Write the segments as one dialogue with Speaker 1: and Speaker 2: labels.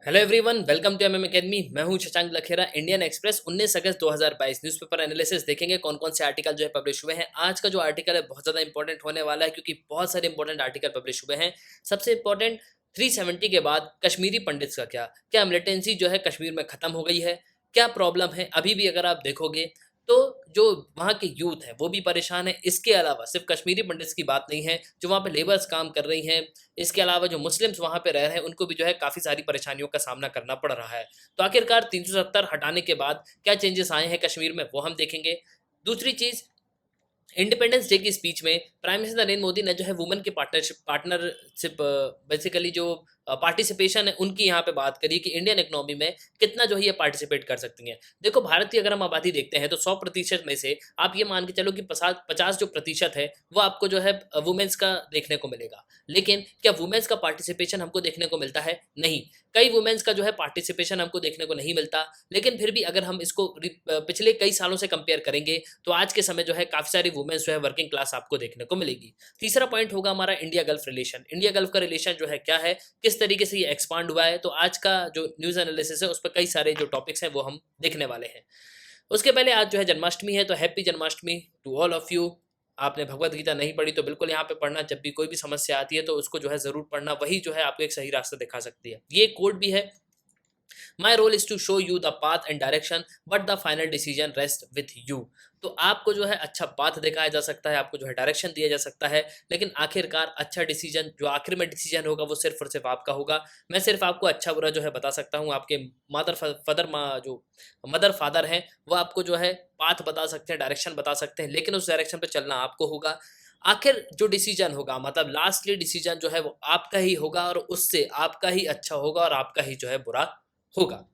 Speaker 1: Hello everyone, welcome to MM academy. मैं हूं Shashank Lakhera. Indian Express 19 अगस्त 2022 न्यूज़पेपर एनालिसिस देखेंगे कौन कौन से आर्टिकल जो है पब्लिश हुए हैं। आज का जो आर्टिकल है बहुत ज़्यादा इंपॉर्टेंट होने वाला है क्योंकि बहुत सारे इंपॉर्टेंट आर्टिकल पब्लिश हुए हैं। सबसे इंपॉर्टेंट 370 के बाद कश्मीरी पंडित्स का क्या मिलिटेंसी जो है कश्मीर में ख़त्म हो गई है, क्या प्रॉब्लम है अभी भी अगर आप देखोगे तो जो वहाँ के यूथ है वो भी परेशान है। इसके अलावा सिर्फ कश्मीरी पंडित्स की बात नहीं है, जो वहाँ पे लेबर्स काम कर रही हैं, इसके अलावा जो मुस्लिम्स वहाँ पे रह रहे हैं उनको भी जो है काफ़ी सारी परेशानियों का सामना करना पड़ रहा है। तो आखिरकार 370 हटाने के बाद क्या चेंजेस आए हैं कश्मीर में वो हम देखेंगे। दूसरी चीज़, इंडिपेंडेंस डे की स्पीच में प्राइम मिनिस्टर नरेंद्र मोदी ने जो है वुमेन के पार्टनरशिप बेसिकली जो पार्टिसिपेशन है उनकी यहाँ पे बात करी कि इंडियन इकोनॉमी में कितना जो है ये पार्टिसिपेट कर सकती हैं। देखो, भारत की अगर हम आबादी देखते हैं तो 100% में से आप ये मान के चलो कि 50 जो प्रतिशत है वो आपको जो है वुमेन्स का देखने को मिलेगा। लेकिन क्या वुमेन्स का पार्टिसिपेशन हमको देखने को मिलता है? नहीं। कई वुमेन्स का जो है पार्टिसिपेशन हमको देखने को नहीं मिलता। लेकिन फिर भी अगर हम इसको पिछले कई सालों से कंपेयर करेंगे तो आज के समय जो है काफ़ी सारी वुमेन्स जो है वर्किंग क्लास आपको देखने को मिलेगी। तीसरा पॉइंट होगा हमारा India gulf relation. India gulf का रिलेशन जो है क्या है, किस तरीके से ये एक्सपांड हुआ है, तो आज का जो न्यूज़ एनालिसिस है उस पर कई सारे जो टॉपिक्स हैं वो हम देखने वाले हैं। उसके पहले आज जो है जन्माष्टमी है, तो happy Janmashtami to all of you. आपने भगवत गीता नहीं पढ़ी तो बिल्कुल यहाँ पे पढ़ना। जब भी कोई भी समस्या आती है तो उसको जो है ज़रूर पढ़ना, वही जो है आपको एक सही रास्ता दिखा सकती है। ये कोड भी है, my role is to show you the path and direction but the final decision rest with you. तो आपको जो है अच्छा पाथ दिखाया जा सकता है, आपको जो है डायरेक्शन दिया जा सकता है, लेकिन आखिरकार अच्छा डिसीजन जो आखिर में डिसीजन होगा वो सिर्फ और सिर्फ आपका होगा। मैं सिर्फ आपको अच्छा बुरा जो है बता सकता हूँ। आपके जो मदर फादर हैं वो आपको जो है पाथ बता सकते हैं, डायरेक्शन बता सकते हैं, लेकिन उस डायरेक्शन पे चलना आपको होगा। आखिर जो डिसीजन होगा, मतलब लास्टली डिसीजन जो है वो आपका ही होगा और उससे आपका ही अच्छा होगा और आपका ही जो है बुरा होगा।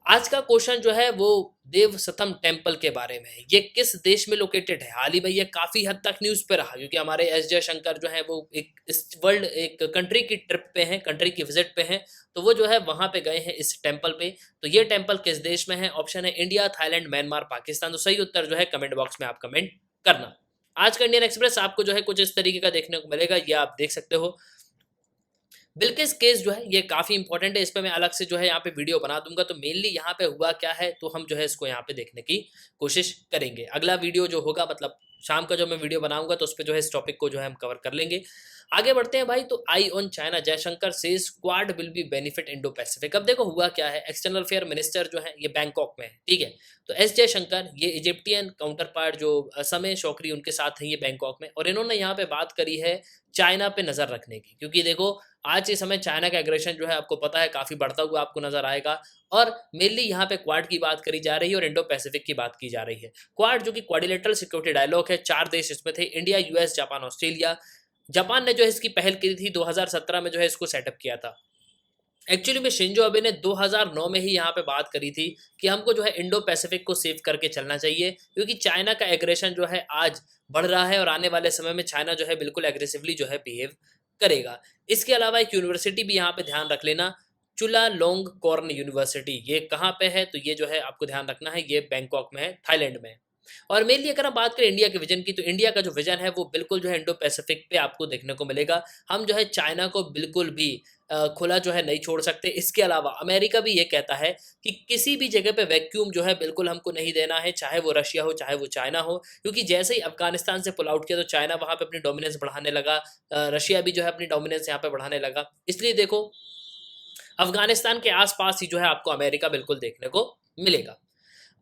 Speaker 1: आज का क्वेश्चन जो है वो देव सतम टेम्पल के बारे में है। ये किस देश में लोकेटेड है? हाल ही में ये काफी हद तक न्यूज पे रहा क्योंकि हमारे एस जयशंकर जो है वो एक इस वर्ल्ड एक कंट्री की ट्रिप पे हैं, कंट्री की विजिट पे हैं। तो वो जो है वहां पे गए हैं इस टेम्पल पे। तो ये टेम्पल किस देश में है? ऑप्शन है इंडिया, थाईलैंड, म्यांमार, पाकिस्तान। तो सही उत्तर जो है कमेंट बॉक्स में आप कमेंट करना। आज का इंडियन एक्सप्रेस आपको जो है कुछ इस तरीके का देखने को मिलेगा, ये आप देख सकते हो। बिल्किस केस जो है ये काफ़ी इंपॉर्टेंट है, इस पे मैं अलग से जो है यहाँ पे वीडियो बना दूंगा। तो मेनली यहाँ पे हुआ क्या है तो हम जो है इसको यहाँ पे देखने की कोशिश करेंगे। अगला वीडियो जो होगा, मतलब शाम का जो मैं वीडियो बनाऊंगा तो उस पर जो है इस टॉपिक को जो है हम कवर कर लेंगे। आगे बढ़ते हैं भाई। तो eye on China, Jaishankar says Quad will be benefit Indo Pacific. अब देखो हुआ क्या है, एक्सटर्नल अफेयर मिनिस्टर जो है ये बैंकॉक में है, ठीक है। तो एस जयशंकर ये इजिप्टियन काउंटर पार्ट जो समय शौकरी उनके साथ है ये बैंकॉक में, और इन्होंने यहाँ पे बात करी है चाइना पे नज़र रखने की। क्योंकि देखो आज के समय चाइना का एग्रेशन जो है आपको पता है काफ़ी बढ़ता हुआ आपको नजर आएगा। और मेनली यहाँ पे क्वाड की बात करी जा रही है और इंडो पैसिफिक की बात की जा रही है। क्वाड जो कि क्वाड्रिलेटरल सिक्योरिटी डायलॉग है, 4 देश इसमें थे, India, US, Japan, Australia. Japan ने जो है इसकी पहल की थी, 2017 में जो है इसको सेटअप किया था। एक्चुअली में शिंजो अबे ने 2009 में ही यहाँ पे बात करी थी कि हमको जो है इंडो पैसिफिक को सेव करके चलना चाहिए, क्योंकि चाइना का एग्रेशन जो है आज बढ़ रहा है और आने वाले समय में चाइना जो है बिल्कुल एग्रेसिवली जो है बिहेव करेगा। इसके अलावा एक यूनिवर्सिटी भी यहाँ पे ध्यान रख लेना, चुला लोंग कॉर्न यूनिवर्सिटी। ये कहाँ पे है तो ये जो है आपको ध्यान रखना है, ये बैंकॉक में है, थाईलैंड में है। और मेनली अगर हम बात करें इंडिया के विजन की, तो इंडिया का जो विजन है वो बिल्कुल जो है इंडो पैसिफिक पे आपको देखने को मिलेगा। हम जो है चाइना को बिल्कुल भी खुला जो है नहीं छोड़ सकते। इसके अलावा अमेरिका भी ये कहता है कि किसी भी जगह पे वैक्यूम जो है बिल्कुल हमको नहीं देना है, चाहे वो रशिया हो चाहे वो चाइना हो। क्योंकि जैसे ही अफगानिस्तान से पुल आउट किया तो चाइना वहाँ पे अपनी डोमिनेंस बढ़ाने लगा, रशिया भी जो है अपनी डोमिनेंस यहाँ पे बढ़ाने लगा। इसलिए देखो अफगानिस्तान के आसपास ही जो है आपको अमेरिका बिल्कुल देखने को मिलेगा।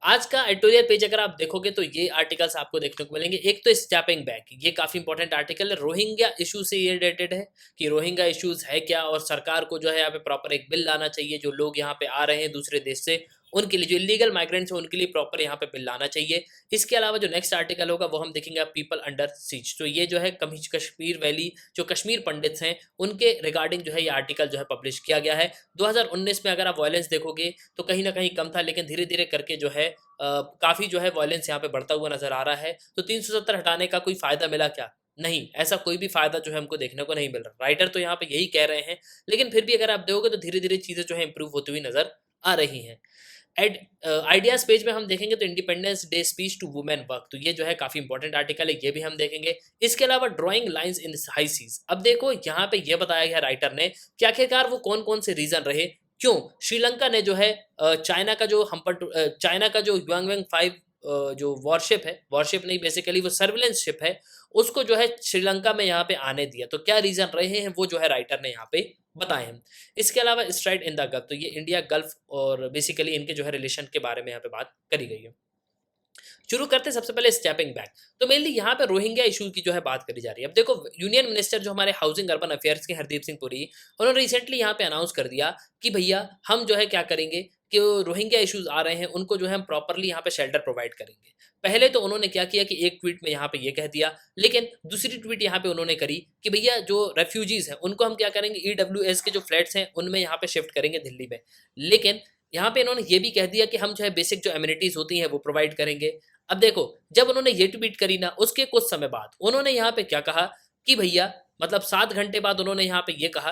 Speaker 1: आज का एडिटोरियल पेज अगर आप देखोगे तो ये आर्टिकल्स आपको देखने को मिलेंगे। एक तो स्टैपिंग बैक, ये काफी इंपॉर्टेंट आर्टिकल है, रोहिंग्या इशू से ये रिलेटेड है कि रोहिंग्या इश्यूज है क्या, और सरकार को जो है यहाँ पे प्रॉपर एक बिल लाना चाहिए। जो लोग यहाँ पे आ रहे हैं दूसरे देश से उनके लिए, जो इलीगल माइग्रेंट्स हैं उनके लिए प्रॉपर यहाँ पे बिल लाना चाहिए। इसके अलावा जो नेक्स्ट आर्टिकल होगा वो हम देखेंगे पीपल अंडर सीज। तो ये जो है कश्मीर वैली जो कश्मीर पंडित्स हैं उनके रिगार्डिंग जो है ये आर्टिकल जो है पब्लिश किया गया है। 2019 में अगर आप वायलेंस देखोगे तो कहीं ना कहीं कम था, लेकिन धीरे धीरे करके जो है काफ़ी जो है वायलेंस यहाँ पे बढ़ता हुआ नजर आ रहा है। तो 370 हटाने का कोई फायदा मिला क्या? नहीं, ऐसा कोई भी फायदा जो है हमको देखने को नहीं मिल रहा। राइटर तो यहाँ पे यही कह रहे हैं, लेकिन फिर भी अगर आप देखोगे तो धीरे धीरे चीज़ें जो है इंप्रूव होती हुई नजर आ रही हैं। एड आइडियाज पेज में हम देखेंगे तो independence day speech to women work, तो ये जो है काफी इंपॉर्टेंट आर्टिकल है, ये भी हम देखेंगे। इसके अलावा drawing lines in high seas. अब देखो यहाँ पे ये बताया गया राइटर ने कि आखिरकार वो कौन कौन से रीजन रहे क्यों? श्रीलंका ने जो है चाइना का जो चाइना का जो युआंगवेंग 5 जो वॉरशिप है, वॉरशिप नहीं बेसिकली वो सर्विलेंस शिप है, उसको जो है श्रीलंका में यहाँ पे आने दिया। तो क्या रीज़न रहे हैं वो जो है राइटर ने यहाँ पे बताए हैं। इसके अलावा स्ट्राइट इन द गल्फ, तो ये इंडिया गल्फ और बेसिकली इनके जो है रिलेशन के बारे में यहाँ पे बात करी गई है। शुरू करते हैं सबसे पहले स्टेपिंग बैक। तो मेनली यहाँ पे रोहिंग्या इशू की जो है बात करी जा रही है। अब देखो यूनियन मिनिस्टर जो हमारे हाउसिंग अर्बन अफेयर्स के हरदीप सिंह पुरी, उन्होंने रिसेंटली यहाँ पे अनाउंस कर दिया कि भैया हम जो है क्या करेंगे कि रोहिंग्या इश्यूज आ रहे हैं उनको जो है हम प्रॉपरली यहाँ पे शेल्टर प्रोवाइड करेंगे। पहले तो उन्होंने क्या किया कि एक ट्वीट में यहाँ पे ये कह दिया, लेकिन दूसरी ट्वीट यहाँ पे उन्होंने करी कि भैया जो रेफ्यूजीज हैं उनको हम क्या करेंगे, ईडब्ल्यूएस के जो फ्लैट्स हैं उनमें यहाँ पे शिफ्ट करेंगे दिल्ली में। लेकिन यहाँ पे इन्होंने ये भी कह दिया कि हम जो है बेसिक जो एमिनिटीज होती हैं वो प्रोवाइड करेंगे। अब देखो, जब उन्होंने ये ट्वीट करी ना, उसके कुछ समय बाद उन्होंने यहाँ पे क्या कहा कि भैया मतलब 7 घंटे बाद उन्होंने यहाँ पे ये कहा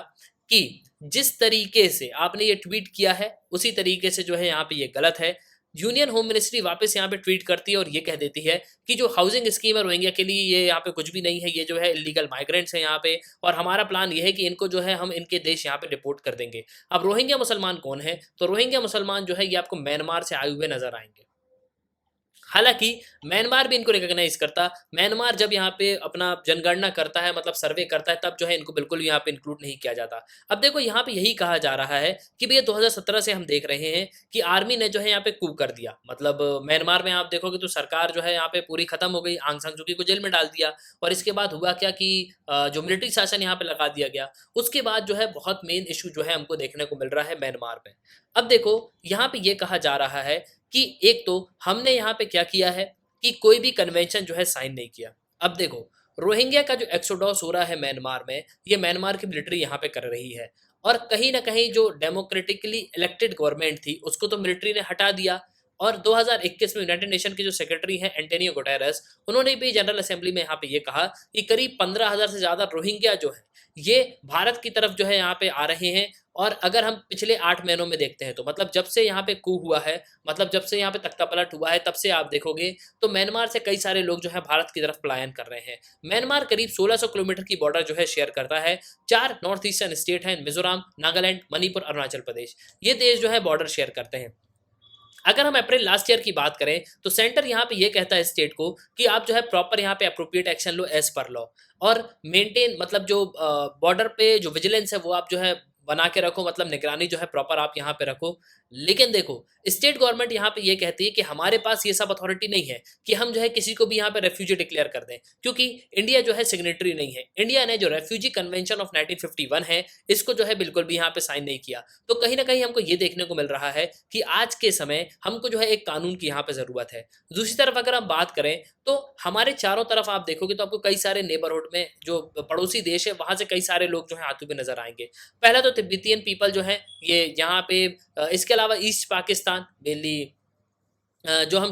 Speaker 1: कि जिस तरीके से आपने ये ट्वीट किया है उसी तरीके से जो है यहाँ पे ये गलत है। यूनियन होम मिनिस्ट्री वापस यहाँ पे ट्वीट करती है और ये कह देती है कि जो हाउसिंग स्कीम है रोहिंग्या के लिए ये यहाँ पे कुछ भी नहीं है, ये जो है इलीगल माइग्रेंट्स हैं यहाँ पे, और हमारा प्लान ये है कि इनको जो है हम इनके देश यहाँ पे डिपोर्ट कर देंगे। अब रोहिंग्या मुसलमान कौन है? तो रोहिंग्या मुसलमान जो है ये आपको म्यांमार से आए हुए नजर आएंगे। हालाँकि म्यांमार भी इनको रिकॉग्नाइज़ करता। म्यांमार जब यहाँ पे अपना जनगणना करता है मतलब सर्वे करता है तब जो है इनको बिल्कुल भी यहाँ पे इंक्लूड नहीं किया जाता। अब देखो यहाँ पे यही कहा जा रहा है कि भैया 2017 से हम देख रहे हैं कि आर्मी ने जो है यहाँ पे कूप कर दिया। मतलब म्यांमार में आप देखोगे तो सरकार जो है यहाँ पे पूरी खत्म हो गई, आंग सान सू की को जेल में डाल दिया और इसके बाद हुआ क्या कि जो मिलिट्री शासन यहाँ पे लगा दिया गया। उसके बाद जो है बहुत मेन इश्यू जो है हमको देखने को मिल रहा है म्यांमार में। अब देखो यहाँ पे ये कहा जा रहा है कि एक तो हमने यहाँ पे क्या किया है कि कोई भी कन्वेंशन जो है साइन नहीं किया। अब देखो रोहिंग्या का जो एक्सोडॉस हो रहा है म्यांमार में, ये म्यांमार की मिलिट्री यहाँ पे कर रही है और कहीं ना कहीं जो डेमोक्रेटिकली इलेक्टेड गवर्नमेंट थी उसको तो मिलिट्री ने हटा दिया। और 2021 में यूनाइटेड नेशन के जो सेक्रेटरी हैं एंटोनियो गुटेरेस, उन्होंने भी जनरल असेंबली में यहाँ पे ये कहा कि करीब 15,000 से ज़्यादा रोहिंग्या जो है ये भारत की तरफ जो है यहाँ पे आ रहे हैं। और अगर हम पिछले 8 महीनों में देखते हैं तो मतलब जब से यहाँ पे कू हुआ है, मतलब जब से यहाँ पे तख्तापलट हुआ है तब से आप देखोगे तो म्यांमार से कई सारे लोग जो है भारत की तरफ पलायन कर रहे हैं। म्यांमार करीब 1600 किलोमीटर की बॉर्डर जो है शेयर करता है। 4 नॉर्थ ईस्टर्न स्टेट हैं, मिजोरम, नागालैंड, मणिपुर, अरुणाचल प्रदेश। ये देश जो है बॉर्डर शेयर करते हैं। अगर हम अप्रैल लास्ट ईयर की बात करें तो सेंटर यहाँ पे ये कहता है स्टेट को कि आप जो है प्रॉपर यहाँ पे अप्रोप्रिएट एक्शन लो एज पर लॉ और मेंटेन, मतलब जो बॉर्डर पे जो विजिलेंस है वो आप जो है बना के रखो, मतलब निगरानी जो है प्रॉपर आप यहाँ पे रखो। लेकिन देखो स्टेट गवर्नमेंट यहाँ पे ये कहती है कि हमारे पास ये सब अथॉरिटी नहीं है कि हम जो है किसी को भी यहाँ पे रेफ्यूजी डिक्लेयर कर दें, क्योंकि इंडिया जो है सिग्नेटरी नहीं है। इंडिया ने जो रेफ्यूजी कन्वेंशन ऑफ 1951 है इसको जो है बिल्कुल भी यहाँ पे साइन नहीं किया। तो कहीं ना कहीं हमको ये देखने को मिल रहा है कि आज के समय हमको जो है एक कानून की यहाँ पे ज़रूरत है। दूसरी तरफ अगर हम बात करें तो हमारे चारों तरफ आप देखोगे तो आपको कई सारे नेबरहुड में जो पड़ोसी देश है वहाँ से कई सारे लोग जो है आते हुए नजर आएंगे। पहला तो तिब्बतियन पीपल जो है ये यहाँ पे, इसके अलावा ईस्ट पाकिस्तान मेनली, जो हम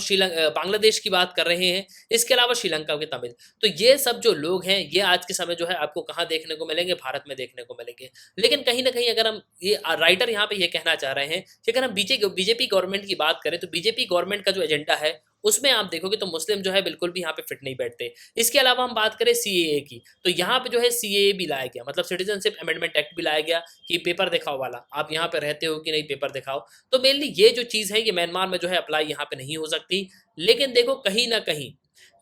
Speaker 1: बांग्लादेश की बात कर रहे हैं, इसके अलावा श्रीलंका के तमिल, तो ये सब जो लोग हैं ये आज के समय जो है आपको कहाँ देखने को मिलेंगे? भारत में देखने को मिलेंगे। लेकिन कहीं ना कहीं अगर हम ये राइटर यहाँ पे ये कहना चाह रहे हैं कि अगर हम बीजेपी गवर्नमेंट की बात करें तो बीजेपी गवर्नमेंट का जो एजेंडा है उसमें आप देखोगे तो मुस्लिम जो है बिल्कुल भी यहाँ पे फिट नहीं बैठते। इसके अलावा हम बात करें सीएए की, तो यहाँ पे जो है सीएए भी लाया गया, मतलब सिटीजनशिप अमेंडमेंट एक्ट भी लाया गया कि पेपर दिखाओ वाला, आप यहाँ पे रहते हो कि नहीं पेपर दिखाओ। तो मेनली ये जो चीज़ है ये म्यांमार में जो है अप्लाई यहाँ पे नहीं हो सकती। लेकिन देखो कहीं ना कहीं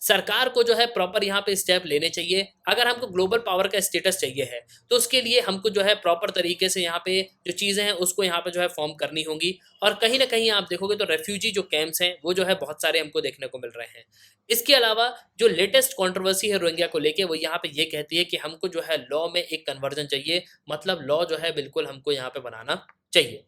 Speaker 1: सरकार को जो है प्रॉपर यहाँ पे स्टेप लेने चाहिए। अगर हमको ग्लोबल पावर का स्टेटस चाहिए है तो उसके लिए हमको जो है प्रॉपर तरीके से यहाँ पे जो चीज़ें हैं उसको यहाँ पे जो है फॉर्म करनी होंगी। और कहीं ना कहीं आप देखोगे तो रेफ्यूजी जो कैंप्स हैं वो जो है बहुत सारे हमको देखने को मिल रहे हैं। इसके अलावा जो लेटेस्ट कंट्रोवर्सी है रोहिंग्या को लेके वो यहाँ पे ये कहती है कि हमको जो है लॉ में एक कन्वर्जन चाहिए, मतलब लॉ जो है बिल्कुल हमको यहाँ पे बनाना चाहिए।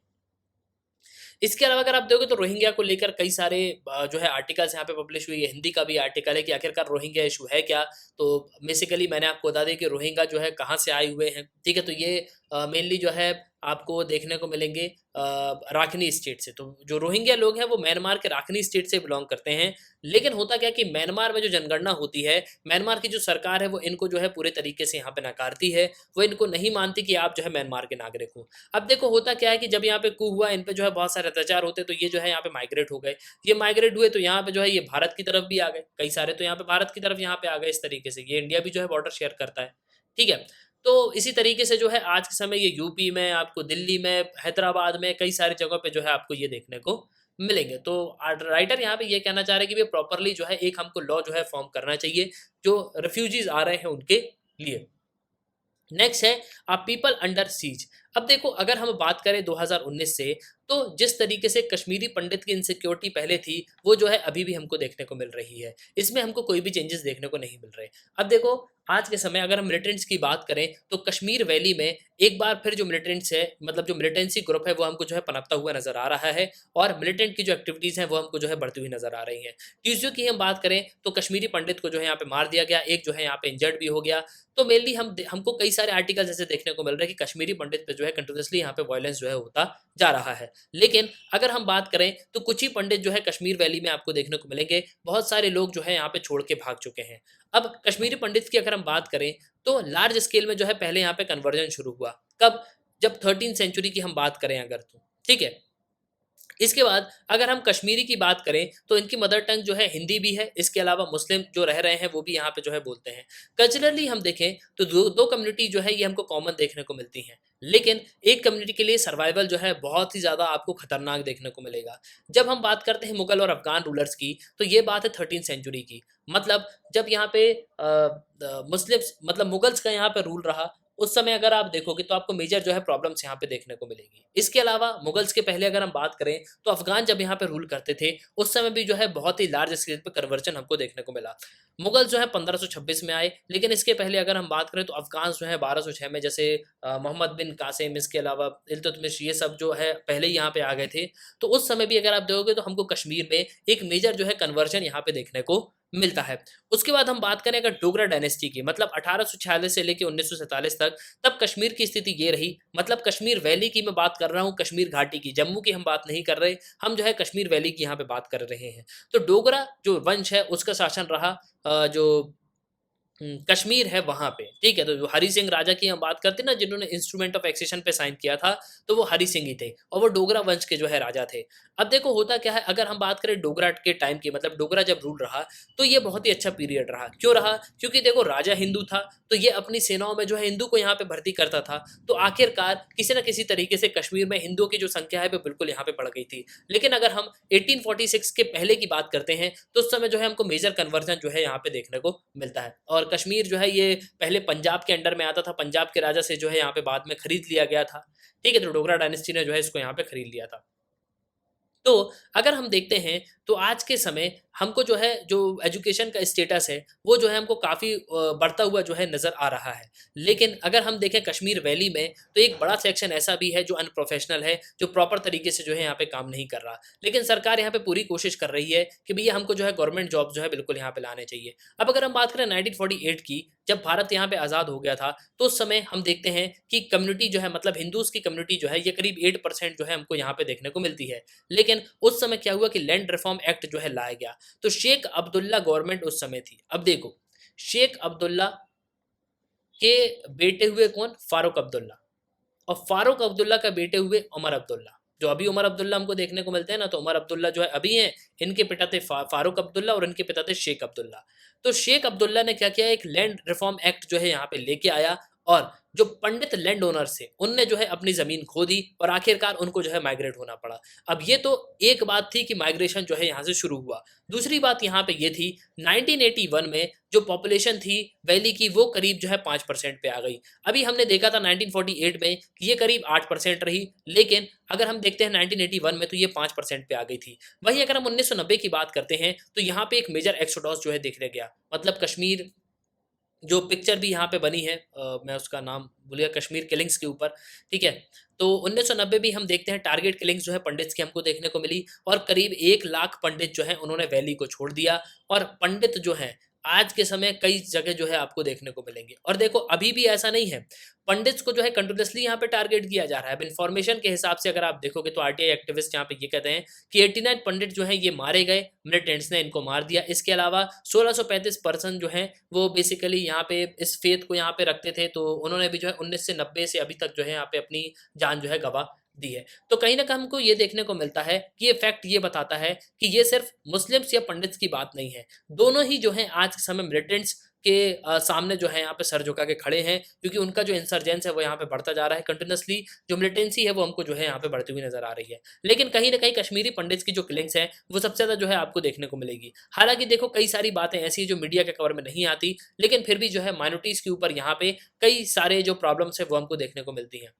Speaker 1: इसके अलावा अगर आप देखोगे तो रोहिंग्या को लेकर कई सारे जो है आर्टिकल्स यहाँ पे पब्लिश हुई है। हिंदी का भी आर्टिकल है कि आखिरकार रोहिंग्या इशू है क्या। तो बेसिकली मैंने आपको बता दें कि रोहिंग्या जो है कहाँ से आए हुए हैं, ठीक है। तो ये मेनली जो है आपको देखने को मिलेंगे राखनी स्टेट से। तो जो रोहिंग्या लोग हैं वो म्यांमार के राखनी स्टेट से बिलोंग करते हैं। लेकिन होता क्या कि म्यांमार में जो जनगणना होती है, म्यांमार की जो सरकार है वो इनको जो है पूरे तरीके से यहाँ पे नकारती है। वो इनको नहीं मानती कि आप जो है म्यांमार के नागरिक हो। अब देखो होता क्या है कि जब यहाँ पे कू हुआ, इन पे जो है बहुत सारे अत्याचार होते तो ये जो है यहाँ पे माइग्रेट हो गए। ये माइग्रेट हुए तो यहाँ पे जो है ये भारत की तरफ भी आ गए, कई सारे तो यहाँ पे भारत की तरफ यहाँ पे आ गए। इस तरीके से ये इंडिया भी जो है बॉर्डर शेयर करता है, ठीक है। तो इसी तरीके से जो है आज के समय ये यूपी में, आपको दिल्ली में, हैदराबाद में, कई सारी जगहों पे जो है आपको ये देखने को मिलेंगे। तो राइटर यहाँ पे ये कहना चाह रहे हैं कि भई प्रॉपर्ली जो है एक हमको लॉ जो है फॉर्म करना चाहिए, जो रिफ्यूजीज़ आ रहे हैं उनके लिए। नेक्स्ट है पीपल अंडर सीज। अब देखो अगर हम बात करें 2019 से, तो जिस तरीके से कश्मीरी पंडित की इनसिक्योरिटी पहले थी वो जो है अभी भी हमको देखने को मिल रही है। इसमें हमको कोई भी चेंजेस देखने को नहीं मिल रहे। अब देखो आज के समय अगर हम मिलिटेंट्स की बात करें तो कश्मीर वैली में एक बार फिर जो मिलिटेंट्स है, मतलब जो मिलिटेंसी ग्रुप है वो हमको जो है पनपता हुआ नजर आ रहा है और मिलिटेंट की जो एक्टिविटीज हैं वो हमको जो है बढ़ती हुई नजर आ रही हैं। ट्यूजडे की हम बात करें तो कश्मीरी पंडित को जो है यहाँ पे मार दिया गया, एक जो है यहाँ पे इंजर्ड भी हो गया। तो मेनली हमको कई सारे आर्टिकल्स ऐसे देखने को मिल रहे हैं कि कश्मीरी पंडित पे जो है कंटिन्यूअसली यहाँ पे वायलेंस जो है होता जा रहा है। लेकिन अगर हम बात करें तो कुछ ही पंडित जो है कश्मीर वैली में आपको देखने को मिलेंगे, बहुत सारे लोग जो है यहाँ पे छोड़ के भाग चुके हैं। अब कश्मीरी पंडित की अगर हम बात करें तो लार्ज स्केल में जो है पहले यहाँ पे कन्वर्जन शुरू हुआ कब, जब 13th सेंचुरी की हम बात करें अगर, तो ठीक है। इसके बाद अगर हम कश्मीरी की बात करें तो इनकी मदर टंग जो है हिंदी भी है, इसके अलावा मुस्लिम जो रह रहे हैं वो भी यहाँ पे जो है बोलते हैं। कल्चरली हम देखें तो दो दो कम्युनिटी जो है ये हमको कॉमन देखने को मिलती हैं, लेकिन एक कम्युनिटी के लिए सर्वाइवल जो है बहुत ही ज़्यादा आपको खतरनाक देखने को मिलेगा। जब हम बात करते हैं मुगल और अफगान रूलर्स की तो ये बात है 13th सेंचुरी की। मतलब जब यहाँ पे मुस्लिम्स मतलब मुगल्स का यहाँ पे रूल रहा, उस समय अगर आप देखोगे तो आपको मेजर जो है प्रॉब्लम्स यहाँ पे देखने को मिलेगी। इसके अलावा मुगल्स के पहले अगर हम बात करें तो अफगान जब यहाँ पे रूल करते थे उस समय भी जो है बहुत ही लार्ज स्केल पे कन्वर्जन हमको देखने को मिला। मुगल जो है 1526 में आए, लेकिन इसके पहले अगर हम बात करें तो अफगान जो है 1206 में, जैसे मोहम्मद बिन कासिम, इसके अलावा इल्तुतमिश, ये सब जो है पहले ही यहाँ पे आ गए थे। तो उस समय भी अगर आप देखोगे तो हमको कश्मीर में एक मेजर जो है कन्वर्जन यहाँ पे देखने को मिलता है। उसके बाद हम बात करें अगर डोगरा डायनेस्टी की, मतलब 1846 से लेके 1947 तक, तब कश्मीर की स्थिति ये रही। मतलब कश्मीर वैली की मैं बात कर रहा हूँ, कश्मीर घाटी की, जम्मू की हम बात नहीं कर रहे, हम जो है कश्मीर वैली की यहाँ पे बात कर रहे हैं। तो डोगरा जो वंश है उसका शासन रहा जो कश्मीर है वहाँ पे, ठीक है। तो जो हरि सिंह राजा की हम बात करते हैं ना, जिन्होंने इंस्ट्रूमेंट ऑफ एक्सेशन पे साइन किया था, तो वो हरि सिंह ही थे और वो डोगरा वंश के जो है राजा थे। अब देखो होता क्या है, अगर हम बात करें डोगरा के टाइम की, मतलब डोगरा जब रूल रहा तो ये बहुत ही अच्छा पीरियड रहा। क्यों रहा? क्योंकि देखो राजा हिंदू था तो ये अपनी सेनाओं में जो है हिंदू को यहाँ पे भर्ती करता था। तो आखिरकार किसी ना किसी तरीके से कश्मीर में हिंदुओं की जो संख्या है वो बिल्कुल यहाँ पे बढ़ गई थी। लेकिन अगर हम 1846 के पहले की बात करते हैं तो उस समय जो है हमको मेजर कन्वर्जन जो है यहाँ पे देखने को मिलता है। और कश्मीर जो है ये पहले पंजाब के अंडर में आता था, पंजाब के राजा से जो है यहाँ पे बाद में खरीद लिया गया था, ठीक है। तो डोगरा डायनेस्टी ने जो है इसको यहाँ पे खरीद लिया था। तो अगर हम देखते हैं तो आज के समय हमको जो है जो एजुकेशन का स्टेटस है वो जो है हमको काफ़ी बढ़ता हुआ जो है नज़र आ रहा है। लेकिन अगर हम देखें कश्मीर वैली में तो एक बड़ा सेक्शन ऐसा भी है जो अनप्रोफेशनल है, जो प्रॉपर तरीके से जो है यहाँ पे काम नहीं कर रहा। लेकिन सरकार यहाँ पे पूरी कोशिश कर रही है कि भैया हमको जो है गवर्नमेंट जॉब जो है बिल्कुल यहाँ पे लाने चाहिए। अब अगर हम बात करें 1948 की, जब भारत यहाँ पे आज़ाद हो गया था, तो उस समय हम देखते हैं कि कम्युनिटी जो है, मतलब हिंदूज़ की कम्युनिटी जो है ये करीब 8% जो है हमको यहाँ पे देखने को मिलती है। लेकिन उस समय क्या हुआ कि लैंड रिफॉर्म एक्ट जो है लाया गया, तो शेख अब्दुल्ला गवर्नमेंट उस समय थी। अब देखो शेख अब्दुल्ला के बेटे हुए कौन? फारूक अब्दुल्ला। और फारूक अब्दुल्ला का बेटे हुए उमर अब्दुल्ला। जो अभी उमर अब्दुल्ला हमको देखने को मिलते हैं ना, तो उमर अब्दुल्ला जो है अभी हैं, इनके पिता थे फारूक अब्दुल्ला और इनके पिता थे शेख अब्दुल्ला। तो शेख अब्दुल्ला ने क्या किया, एक लैंड रिफॉर्म एक्ट जो है यहाँ पे लेके आया और जो पंडित लैंड ओनर्स थे उनने जो है अपनी जमीन खो दी और आखिरकार उनको जो है माइग्रेट होना पड़ा। अब ये तो एक बात थी कि माइग्रेशन जो है यहाँ से शुरू हुआ। दूसरी बात यहाँ पे ये थी 1981 में जो पॉपुलेशन थी वैली की वो करीब जो है 5% पे आ गई। अभी हमने देखा था 1948 में कि ये करीब 8% रही, लेकिन अगर हम देखते हैं 1981 में तो ये 5% पे आ गई थी। वहीं अगर हम 1990 की बात करते हैं तो यहाँ पे एक मेजर एक्सोडस जो है देखने गया। मतलब कश्मीर जो पिक्चर भी यहाँ पे बनी है, मैं उसका नाम भूल गया, कश्मीर किलिंग्स के ऊपर, ठीक है। तो 1990 भी हम देखते हैं टारगेट किलिंग्स जो है पंडित्स की हमको देखने को मिली और करीब 1 लाख पंडित जो है उन्होंने वैली को छोड़ दिया। और पंडित जो है आज के समय कई जगह जो है आपको देखने को मिलेंगे। और देखो अभी भी ऐसा नहीं है, पंडित्स को जो है कंटिन्यूअसली यहाँ पे टारगेट किया जा रहा है। अब इन्फॉर्मेशन के हिसाब से अगर आप देखोगे तो आरटीआई एक्टिविस्ट यहाँ पे ये कहते हैं कि 89 पंडित जो है ये मारे गए, मिलिटेंट्स ने इनको मार दिया। इसके अलावा 1635 पर्सन जो हैं वो बेसिकली यहाँ पे इस फेथ को यहाँ पे रखते थे, तो उन्होंने भी जो है 1990 से अभी तक जो है यहाँ पे अपनी जान जो है गवा दी है। तो कहीं ना कहीं हमको ये देखने को मिलता है कि ये फैक्ट ये बताता है कि ये सिर्फ मुस्लिम्स या पंडित्स की बात नहीं है, दोनों ही जो है आज के समय मिलिटेंट्स के सामने जो है यहाँ पे सर झुका के खड़े हैं, क्योंकि उनका जो इंसर्जेंस है वो यहाँ पे बढ़ता जा रहा है कंटिन्यूअसली। जो मिलिटेंसी है वो हमको जो है यहाँ पे बढ़ती हुई नजर आ रही है। लेकिन कहीं ना कहीं कश्मीरी पंडित्स की जो किलिंग्स हैं वो सबसे ज़्यादा जो है आपको देखने को मिलेगी। हालांकि देखो कई सारी बातें ऐसी है जो मीडिया के कवर में नहीं आती, लेकिन फिर भी जो है माइनॉरिटीज़ के ऊपर यहाँ पे कई सारे जो प्रॉब्लम्स है वो हमको देखने को मिलती हैं।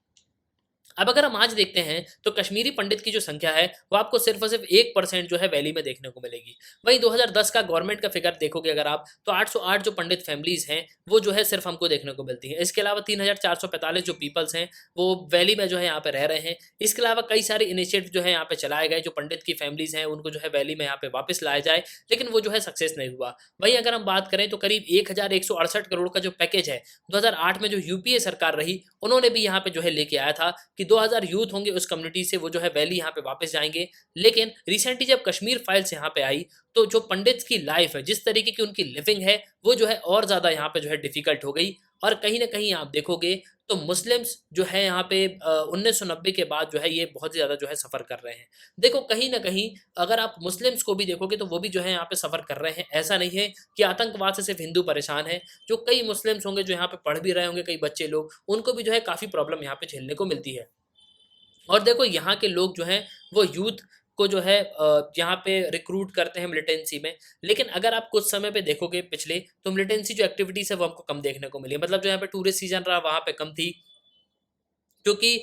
Speaker 1: अब अगर हम आज देखते हैं तो कश्मीरी पंडित की जो संख्या है वो आपको सिर्फ और सिर्फ 1% जो है वैली में देखने को मिलेगी। वहीं 2010 का गवर्नमेंट का फिगर देखोगे अगर आप, तो 808 जो पंडित फैमिलीज हैं वो जो है सिर्फ हमको देखने को मिलती है। इसके अलावा 3445 जो पीपल्स हैं वो वैली में जो है यहाँ पे रह रहे हैं। इसके अलावा कई सारे इनिशिएटिव जो है यहाँ पे चलाए गए, जो पंडित की फैमिलीज हैं उनको जो है वैली में यहाँ पे वापस लाया जाए, लेकिन वो जो है सक्सेस नहीं हुआ। वहीं अगर हम बात करें तो करीब 1168 करोड़ का जो पैकेज है 2008 में जो यूपीए सरकार रही उन्होंने भी यहाँ पे जो है लेके आया था कि 2000 यूथ होंगे उस कम्युनिटी से, वो जो है वैली यहाँ पे वापस जाएंगे। लेकिन रिसेंटली जब कश्मीर फाइल्स यहाँ पे आई तो जो पंडित्स की लाइफ है, जिस तरीके की उनकी लिविंग है, वो जो है और ज़्यादा यहाँ पे जो है डिफिकल्ट हो गई। और कहीं ना कहीं आप देखोगे तो मुस्लिम्स जो है यहाँ पे 1990 के बाद जो है ये बहुत ज़्यादा जो है सफ़र कर रहे हैं। देखो कहीं ना कहीं अगर आप मुस्लिम्स को भी देखोगे तो वो भी जो है यहाँ पे सफ़र कर रहे हैं। ऐसा नहीं है कि आतंकवाद से सिर्फ हिंदू परेशान है। जो कई मुस्लिम्स होंगे जो यहाँ पे पढ़ भी रहे होंगे, कई बच्चे लोग, उनको भी जो है काफ़ी प्रॉब्लम यहाँ पे झेलने को मिलती है। और देखो यहाँ के लोग जो हैं वो यूथ को जो है यहाँ पे रिक्रूट करते हैं मिलिटेंसी में। लेकिन अगर आप कुछ समय पे देखोगे पिछले, तो मिलिटेंसी जो एक्टिविटीज़ है वो हमको कम देखने को मिली है। मतलब जो यहाँ पे टूरिस्ट सीजन रहा वहाँ पे कम थी, क्योंकि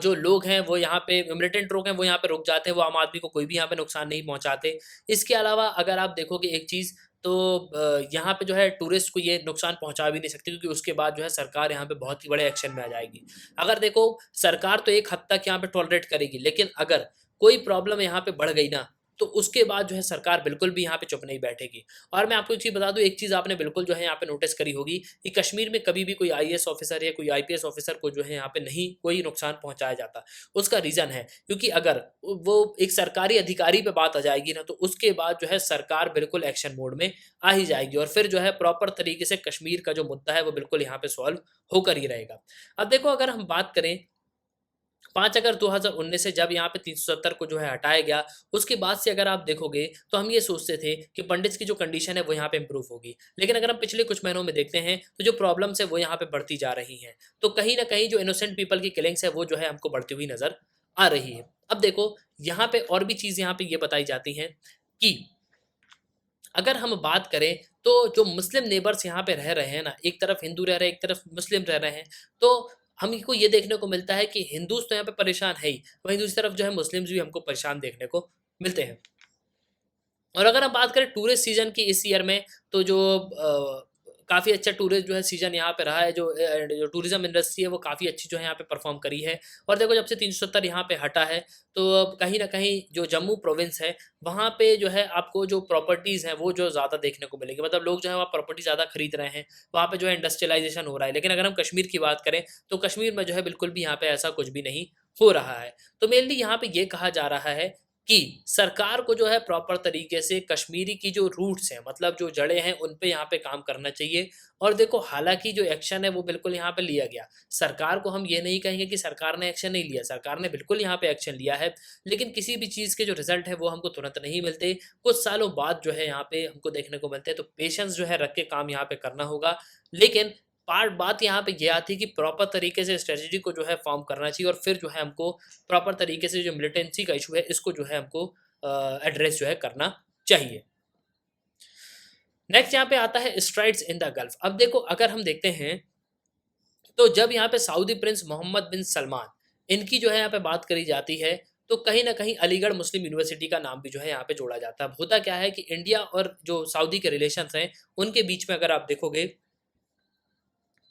Speaker 1: जो लोग हैं वो यहाँ पे मिलिटेंट लोग हैं वो यहाँ पे रुक जाते हैं, वो आम आदमी को कोई भी यहाँ पे नुकसान नहीं पहुँचाते। इसके अलावा अगर आप देखोगे एक चीज़, तो यहाँ पे जो है टूरिस्ट को ये नुकसान पहुँचा भी नहीं सकती, क्योंकि उसके बाद जो है सरकार यहाँ पे बहुत ही बड़े एक्शन में आ जाएगी। अगर देखो सरकार तो एक हद तक यहाँ पे टॉलरेट करेगी, लेकिन अगर कोई प्रॉब्लम यहाँ पे बढ़ गई ना, तो उसके बाद जो है सरकार बिल्कुल भी यहाँ पे चुप नहीं बैठेगी। और मैं आपको एक चीज़ बता दूँ, एक चीज़ आपने बिल्कुल जो है यहाँ पे नोटिस करी होगी कि कश्मीर में कभी भी कोई आईएएस ऑफिसर या कोई आईपीएस ऑफिसर को जो है यहाँ पे नहीं कोई नुकसान पहुँचाया जाता। उसका रीज़न है क्योंकि अगर वो एक सरकारी अधिकारी पे बात आ जाएगी ना, तो उसके बाद जो है सरकार बिल्कुल एक्शन मोड में आ ही जाएगी, और फिर जो है प्रॉपर तरीके से कश्मीर का जो मुद्दा है वो बिल्कुल यहाँ पे सॉल्व होकर ही रहेगा। अब देखो अगर हम बात करें 5 अगर 2019 से जब यहाँ पे 370 को जो है हटाया गया, उसके बाद से अगर आप देखोगे तो हम ये सोचते थे कि पंडित्स की जो कंडीशन है वो यहाँ पे इम्प्रूव होगी। लेकिन अगर हम पिछले कुछ महीनों में देखते हैं तो जो प्रॉब्लम्स है वो यहाँ पे बढ़ती जा रही हैं। तो कहीं न कहीं जो इनोसेंट पीपल की किलिंग्स है वो जो है हमको बढ़ती हुई नज़र आ रही है। अब देखो यहाँ पे और भी चीज़ यहाँ पे ये बताई जाती हैं कि अगर हम बात करें तो जो मुस्लिम नेबर्स यहाँ पे रह रहे हैं ना, एक तरफ हिंदू रह रहे हैं, एक तरफ मुस्लिम रह रहे हैं, तो हमको ये देखने को मिलता है कि हिंदूज तो यहाँ पे परेशान है ही, वहीं दूसरी तरफ जो है मुस्लिम्स भी हमको परेशान देखने को मिलते हैं। और अगर हम बात करें टूरिस्ट सीजन की इस ईयर में, तो जो काफ़ी अच्छा टूरिस्ट जो है सीजन यहाँ पे रहा है, जो टूरिज्म इंडस्ट्री है वो काफ़ी अच्छी जो है यहाँ पे परफॉर्म करी है। और देखो जब से 370 यहाँ पे हटा है, तो अब कहीं ना कहीं जो जम्मू प्रोविंस है वहाँ पे जो है आपको जो प्रॉपर्टीज़ हैं वो जो ज़्यादा देखने को मिलेंगी। मतलब लोग जो है वहाँ प्रॉपर्टी ज़्यादा खरीद रहे हैं, वहाँ पे जो है इंडस्ट्रियलाइजेशन हो रहा है। लेकिन अगर हम कश्मीर की बात करें तो कश्मीर में जो है बिल्कुल भी यहाँ पे ऐसा कुछ भी नहीं हो रहा है। तो मेनली यहाँ पे ये कहा जा रहा है कि सरकार को जो है प्रॉपर तरीके से कश्मीरी की जो रूट्स हैं, मतलब जो जड़ें हैं, उन पे यहाँ पे काम करना चाहिए। और देखो हालाँकि जो एक्शन है वो बिल्कुल यहाँ पे लिया गया। सरकार को हम ये नहीं कहेंगे कि सरकार ने एक्शन नहीं लिया, सरकार ने बिल्कुल यहाँ पे एक्शन लिया है। लेकिन किसी भी चीज़ के जो रिज़ल्ट है वो हमको तुरंत नहीं मिलते, कुछ सालों बाद जो है यहाँ पे हमको देखने को मिलते हैं। तो पेशेंस जो है रख के काम यहाँ पे करना होगा। लेकिन पार्ट बात यहाँ पे ये आती है कि प्रॉपर तरीके से स्ट्रेटजी को जो है फॉर्म करना चाहिए, और फिर जो है हमको प्रॉपर तरीके से जो मिलिटेंसी का इशू है इसको जो है हमको एड्रेस जो है करना चाहिए। नेक्स्ट यहाँ पे आता है स्ट्राइड्स इन द गल्फ। अब देखो अगर हम देखते हैं तो जब यहाँ पे सऊदी प्रिंस मोहम्मद बिन सलमान इनकी जो है यहाँ पे बात करी जाती है, तो कहीं ना कहीं अलीगढ़ मुस्लिम यूनिवर्सिटी का नाम भी जो है यहाँ पे जोड़ा जाता है। होता क्या है कि इंडिया और जो सऊदी के रिलेशंस हैं उनके बीच में अगर आप देखोगे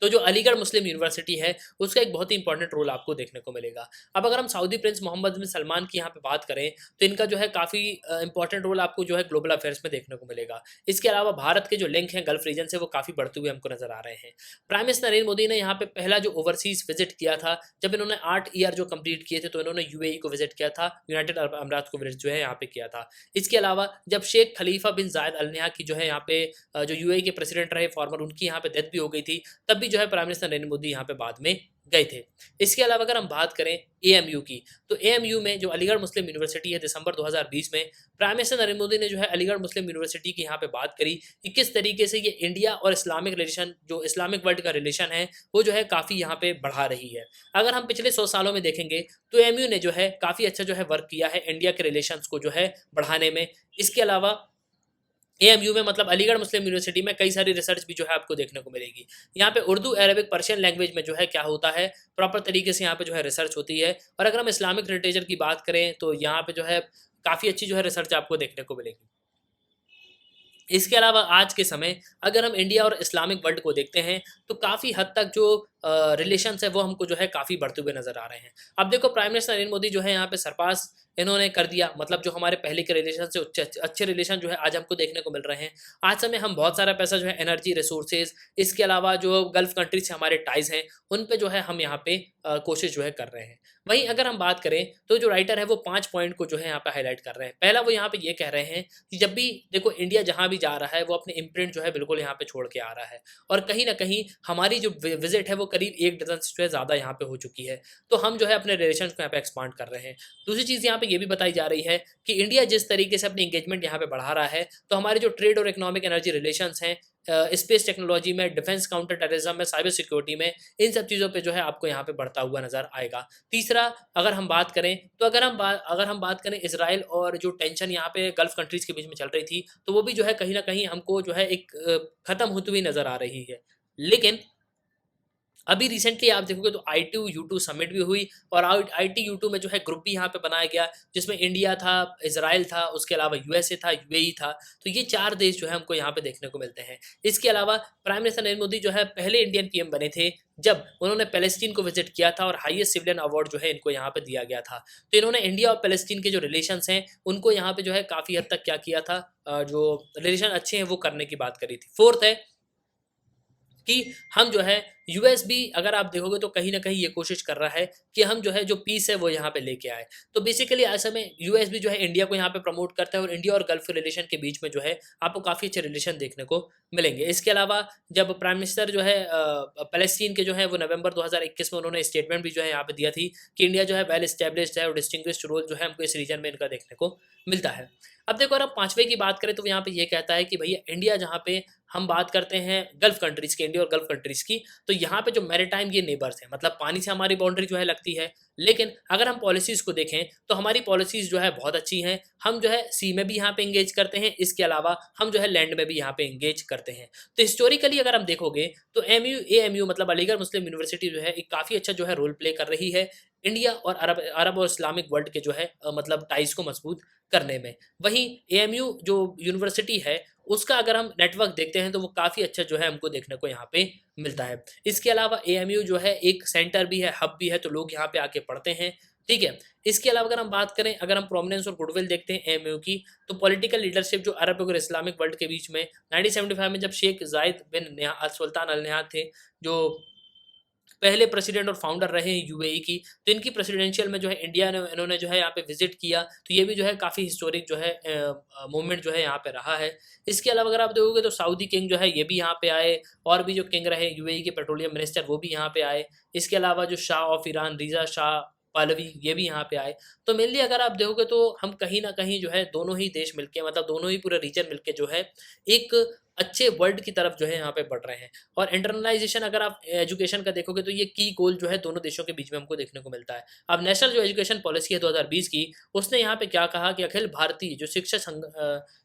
Speaker 1: तो जो अलीगढ़ मुस्लिम यूनिवर्सिटी है उसका एक बहुत ही इंपॉर्टेंट रोल आपको देखने को मिलेगा। अब अगर हम सऊदी प्रिंस मोहम्मद बिन सलमान की यहाँ पे बात करें तो इनका जो है काफ़ी इंपॉर्टेंट रोल आपको जो है ग्लोबल अफेयर्स में देखने को मिलेगा। इसके अलावा भारत के जो लिंक हैं गल्फ रीजन से वो काफ़ी बढ़ते हुए हमको नजर आ रहे हैं। प्राइम मिनिस्टर नरेंद्र मोदी ने यहाँ पे पहला जो ओवरसीज विजिट किया था, जब इन्होंने 8 ईयर जो कंप्लीट किए थे, तो इन्होंने यूएई को विजिट किया था, यूनाइटेड अरब अमीरात को विजिट जो है यहाँ पे किया था। इसके अलावा जब शेख खलीफा बिन जायद अल नहयान की जो है यहाँ पे जो यूएई के प्रेसिडेंट रहे फॉर्मर, उनकी यहाँ पे डेथ भी हो गई थी, तब भी जो है प्राइम मिनिस्टर नरेंद्र मोदी यहाँ पे बाद में गए थे। इसके अलावा अगर हम बात करें एएमयू की, तो एएमयू में जो अलीगढ़ मुस्लिम यूनिवर्सिटी है, दिसंबर 2020 में प्राइम मिनिस्टर नरेंद्र मोदी ने जो है अलीगढ़ मुस्लिम यूनिवर्सिटी की यहाँ पे बात करी कि किस तरीके से ये इंडिया और इस्लामिक रिलेशन, जो इस्लामिक वर्ल्ड का रिलेशन है, वो जो है काफ़ी यहाँ पे बढ़ा रही है। अगर हम पिछले 100 सालों में देखेंगे तो एएमयू ने जो है काफ़ी अच्छा जो है वर्क किया है इंडिया के रिलेशंस को जो है बढ़ाने में। इसके अलावा एएमयू में मतलब अलीगढ़ मुस्लिम यूनिवर्सिटी में कई सारी रिसर्च भी जो है आपको देखने को मिलेगी। यहाँ पे उर्दू, अरबिक, पर्शियन लैंग्वेज में जो है क्या होता है, प्रॉपर तरीके से यहाँ पे जो है रिसर्च होती है। और अगर हम इस्लामिक लिटरेचर की बात करें तो यहाँ पे जो है काफ़ी अच्छी जो है रिसर्च आपको देखने को मिलेगी। इसके अलावा आज के समय अगर हम इंडिया और इस्लामिक वर्ल्ड को देखते हैं तो काफ़ी हद तक जो रिलेशंस है वो हमको जो है काफ़ी बढ़ते हुए नजर आ रहे हैं। अब देखो प्राइम मिनिस्टर नरेंद्र मोदी जो है यहाँ पे सरपास इन्होंने कर दिया, मतलब जो हमारे पहले के रिलेशन से अच्छे रिलेशन जो है आज हमको देखने को मिल रहे हैं। आज समय हम बहुत सारा पैसा जो है एनर्जी, रिसोर्सेज, इसके अलावा जो गल्फ कंट्रीज से हमारे टाइज हैं उन पे जो है हम यहाँ पे कोशिश जो है कर रहे हैं। वहीं अगर हम बात करें तो जो राइटर है वो 5 पॉइंट को जो है यहाँ पे हाईलाइट कर रहे हैं। पहला वो यहाँ पे ये कह रहे हैं कि जब भी देखो इंडिया जहाँ भी जा रहा है वो अपने इम्प्रिंट जो है बिल्कुल यहाँ पे छोड़ के आ रहा है, और कहीं ना कहीं हमारी जो विजिट है वो करीब 1 डज़न से जो है ज़्यादा यहाँ पे हो चुकी है। तो हम जो है अपने रिलेशन को यहाँ पे एक्सपांड कर रहे हैं। दूसरी चीज़ यहाँ पे ये भी बताई जा रही है कि इंडिया जिस तरीके से अपनी इंगेजमेंट यहाँ पे बढ़ा रहा है, तो हमारे जो ट्रेड और इकोनॉमिक एनर्जी रिलेशंस हैं, स्पेस टेक्नोलॉजी में, डिफेंस काउंटर टेररिज्म में, साइबर सिक्योरिटी में, इन सब चीज़ों पे जो है आपको यहाँ पे बढ़ता हुआ नजर आएगा। तीसरा अगर हम बात करें तो अगर हम बात करें इसराइल और जो टेंशन यहाँ पे गल्फ कंट्रीज के बीच में चल रही थी, तो वो भी जो है कहीं ना कहीं हमको जो है एक खत्म होती हुई नजर आ रही है। लेकिन अभी रिसेंटली आप देखोगे तो आई2U2 समिट भी हुई, और आई2U2 में जो है ग्रुप भी यहाँ पे बनाया गया जिसमें इंडिया था, इसराइल था, उसके अलावा यूएसए था, यूएई था। तो ये 4 देश जो है हमको यहाँ पे देखने को मिलते हैं। इसके अलावा प्राइम मिनिस्टर नरेंद्र मोदी जो है पहले इंडियन पीएम बने थे जब उन्होंने पैलेस्टीन को विजिट किया था, और हाईएस्ट सिविलियन अवार्ड जो है इनको यहाँ पे दिया गया था। तो इन्होंने इंडिया और पैलेस्टीन के जो रिलेशंस हैं उनको यहाँ पे जो है काफ़ी हद तक क्या किया था, जो रिलेशन अच्छे हैं वो करने की बात करी थी। फोर्थ है कि हम जो है यूएस भी अगर आप देखोगे तो कहीं ना कहीं ये कोशिश कर रहा है कि हम जो है जो पीस है वो यहाँ पे लेके आए। तो बेसिकली ऐसे में यूएस भी जो है इंडिया को यहाँ पे प्रमोट करता है, और इंडिया और गल्फ रिलेशन के बीच में जो है आपको काफ़ी अच्छे रिलेशन देखने को मिलेंगे। इसके अलावा जब प्राइम मिनिस्टर जो है पैलेस्टीन के जो है वो नवंबर 2021 में उन्होंने स्टेटमेंट भी जो है यहाँ पे दिया थी कि इंडिया जो है वेल एस्टेब्लिश्ड है और डिस्टिंग्विश्ड रोल जो है हमको इस रीजन में इनका देखने को मिलता है। अब देखो अगर हम पांचवें की बात करें तो यहाँ पे ये कहता है कि भैया इंडिया जहाँ पे हम बात करते हैं गल्फ कंट्रीज की, इंडिया और गल्फ कंट्रीज की, तो यहाँ पे जो मैरीटाइम ये नेबर्स हैं, मतलब पानी से हमारी बाउंड्री जो है लगती है। लेकिन अगर हम पॉलिसीज़ को देखें तो हमारी पॉलिसीज़ जो है बहुत अच्छी हैं। हम जो है सी में भी यहाँ पे इंगेज करते हैं, इसके अलावा हम जो है लैंड में भी यहाँ पे इंगेज करते हैं। तो हिस्टोरिकली अगर हम देखोगे तो एएमयू मतलब अलीगढ़ मुस्लिम यूनिवर्सिटी जो है एक काफ़ी अच्छा जो है रोल प्ले कर रही है इंडिया और अरब और इस्लामिक वर्ल्ड के जो है मतलब टाइज को मजबूत करने में। वहीं एएमयू जो यूनिवर्सिटी है उसका अगर हम नेटवर्क देखते हैं तो वो काफ़ी अच्छा जो है हमको देखने को यहाँ पे मिलता है। इसके अलावा एएमयू जो है एक सेंटर भी है, हब भी है, तो लोग यहाँ पे आके पढ़ते हैं। ठीक है। इसके अलावा अगर हम बात करें, अगर हम प्रोमिनेंस और गुडविल देखते हैं एएमयू की, तो पॉलिटिकल लीडरशिप जो अरब और इस्लामिक वर्ल्ड के बीच में 1975 में जब शेख जायद बिन सुल्तान अल नह्यान थे, जो पहले प्रेसिडेंट और फाउंडर रहे हैं यूएई की, तो इनकी प्रेसिडेंशियल में जो है इंडिया ने इन्होंने जो है यहाँ पे विजिट किया, तो ये भी जो है काफ़ी हिस्टोरिक जो है मूवमेंट जो है यहाँ पे रहा है। इसके अलावा अगर आप देखोगे तो सऊदी किंग जो है ये भी यहाँ पे आए, और भी जो किंग रहे यूएई के पेट्रोलियम मिनिस्टर वो भी यहाँ पे आए। इसके अलावा जो शाह ऑफ ईरान रिजा शाह पालवी ये भी यहाँ पे आए। तो मेनली अगर आप देखोगे तो हम कहीं ना कहीं जो है दोनों ही देश मिलके, मतलब दोनों ही पूरे रीजन मिलके जो है एक अच्छे वर्ल्ड की तरफ जो है यहाँ पे बढ़ रहे हैं। और इंटरनलाइजेशन अगर आप एजुकेशन का देखोगे तो ये की गोल जो है दोनों देशों के बीच में हमको देखने को मिलता है। अब नेशनल जो एजुकेशन पॉलिसी है 2020 की, उसने यहाँ पे क्या कहा कि अखिल भारतीय जो शिक्षा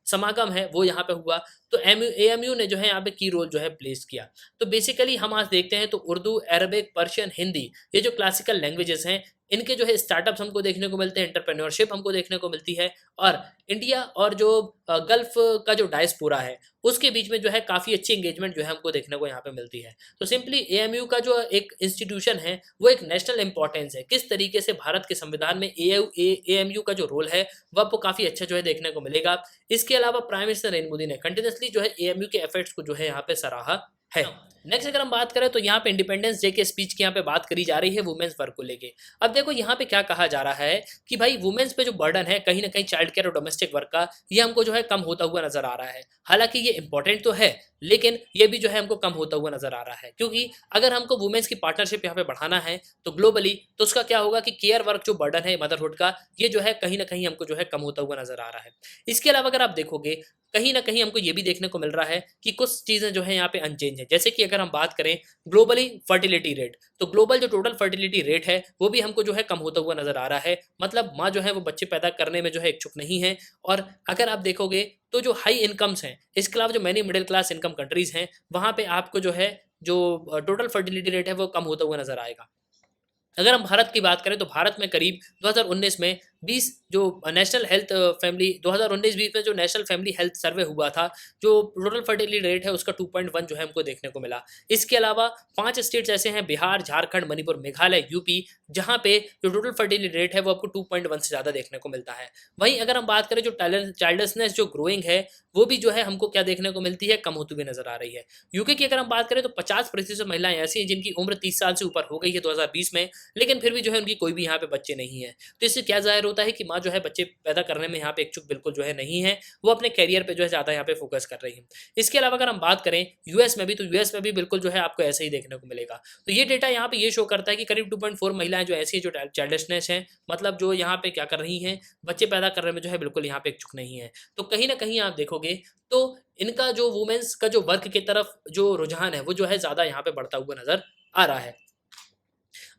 Speaker 1: समागम है वो यहाँ पे हुआ, तो एएमयू ने जो है यहाँ पे की रोल जो है प्लेस किया। तो बेसिकली हम आज देखते हैं तो उर्दू, अरबिक, पर्शियन, हिंदी, ये जो क्लासिकल लैंग्वेजेस हैं इनके जो है स्टार्टअप्स हमको देखने को मिलते हैं, एंटरप्रेन्योरशिप हमको देखने को मिलती है। और इंडिया और जो गल्फ का जो डायस्पोरा है उसके बीच में जो है काफ़ी अच्छी एंगेजमेंट जो है हमको देखने को यहाँ पे मिलती है। तो सिंपली एएमयू का जो एक इंस्टीट्यूशन है वो एक नेशनल इंपॉर्टेंस है। किस तरीके से भारत के संविधान में एएमयू का जो रोल है वह आपको काफ़ी अच्छा जो है देखने को मिलेगा। इसके अलावा प्राइम मिनिस्टर नरेंद्र मोदी ने कंटिन्यूसली जो है एएमयू के एफर्ट्स को जो है यहाँ पे सराहा है। नेक्स्ट अगर हम बात करें तो यहाँ पे इंडिपेंडेंस डे के स्पीच की यहाँ पे बात करी जा रही है वुमेन्स वर्क को लेके। अब देखो यहाँ पे क्या कहा जा रहा है कि भाई वुमेन्स पे जो बर्डन है कहीं ना कहीं चाइल्ड केयर और डोमेस्टिक वर्क का, ये हमको जो है कम होता हुआ नजर आ रहा है। हालांकि ये इंपॉर्टेंट तो है, लेकिन ये भी जो है हमको कम होता हुआ नजर आ रहा है, क्योंकि अगर हमको वुमेन्स की पार्टनरशिप यहाँ पे बढ़ाना है तो ग्लोबली, तो उसका क्या होगा कि केयर वर्क जो बर्डन है मदरहुड का, ये जो है कहीं ना कहीं हमको जो है कम होता हुआ नजर आ रहा है। इसके अलावा अगर आप देखोगे कहीं ना कहीं हमको ये भी देखने को मिल रहा है कि कुछ चीजें जो है यहाँ पे अनचेंज है। जैसे कि अगर हम बात करें ग्लोबली फर्टिलिटी रेट, तो ग्लोबल जो टोटल फर्टिलिटी रेट है वो भी हमको जो है कम होता हुआ नजर आ रहा है। मतलब माँ जो है वो बच्चे पैदा करने में जो है इच्छुक नहीं है। और अगर आप देखोगे तो जो हाई इनकम्स हैं, इसके अलावा जो many middle class income countries हैं, वहां पे आपको जो है जो टोटल फर्टिलिटी रेट है वो कम होता हुआ नजर आएगा। अगर हम भारत की बात करें तो भारत में करीब 2019 में 20 जो नेशनल हेल्थ फैमिली 2019-20 में जो नेशनल फैमिली हेल्थ सर्वे हुआ था, जो टोटल फर्टिलिटी रेट है उसका 2.1 जो है हमको देखने को मिला। इसके अलावा 5 स्टेट्स ऐसे हैं, बिहार, झारखंड, मणिपुर, मेघालय, यूपी, जहां पे जो टोटल फर्टिलिटी रेट है वो आपको 2.1 से ज़्यादा देखने को मिलता है। वहीं अगर हम बात करें जो चाइल्डलेसनेस जो ग्रोइंग है, वो भी जो है हमको क्या देखने को मिलती है, कम होती हुई नजर आ रही है। यूके की अगर हम बात करें तो 50% महिलाएं ऐसी हैं जिनकी उम्र 30 साल से ऊपर हो गई है 2020 में, लेकिन फिर भी जो है उनकी कोई भी यहाँ पे बच्चे नहीं है। तो इससे क्या जाहिर होता है कि माँ जो है बच्चे पैदा करने में यहाँ पे इच्छुक बिल्कुल जो है नहीं है, वो अपने कैरियर पे जो है ज़्यादा यहाँ पे फोकस कर रही है। इसके अलावा अगर हम बात करें यूएस में भी, तो यूएस में भी बिल्कुल जो है आपको ऐसे ही देखने को मिलेगा। तो ये डेटा यहाँ पे ये शो करता है कि करीब 2.4 महिलाएं जो ऐसी है जो चाइल्डलेसनेस है, मतलब जो यहाँ पे क्या कर रही हैं, बच्चे पैदा करने में जो है बिल्कुल यहाँ पे इच्छुक नहीं है। तो कहीं ना कहीं आप देखोगे तो इनका जो वुमेन्स का जो वर्क की तरफ जो रुझान है वो जो है ज़्यादा यहाँ पे बढ़ता हुआ नजर आ रहा है।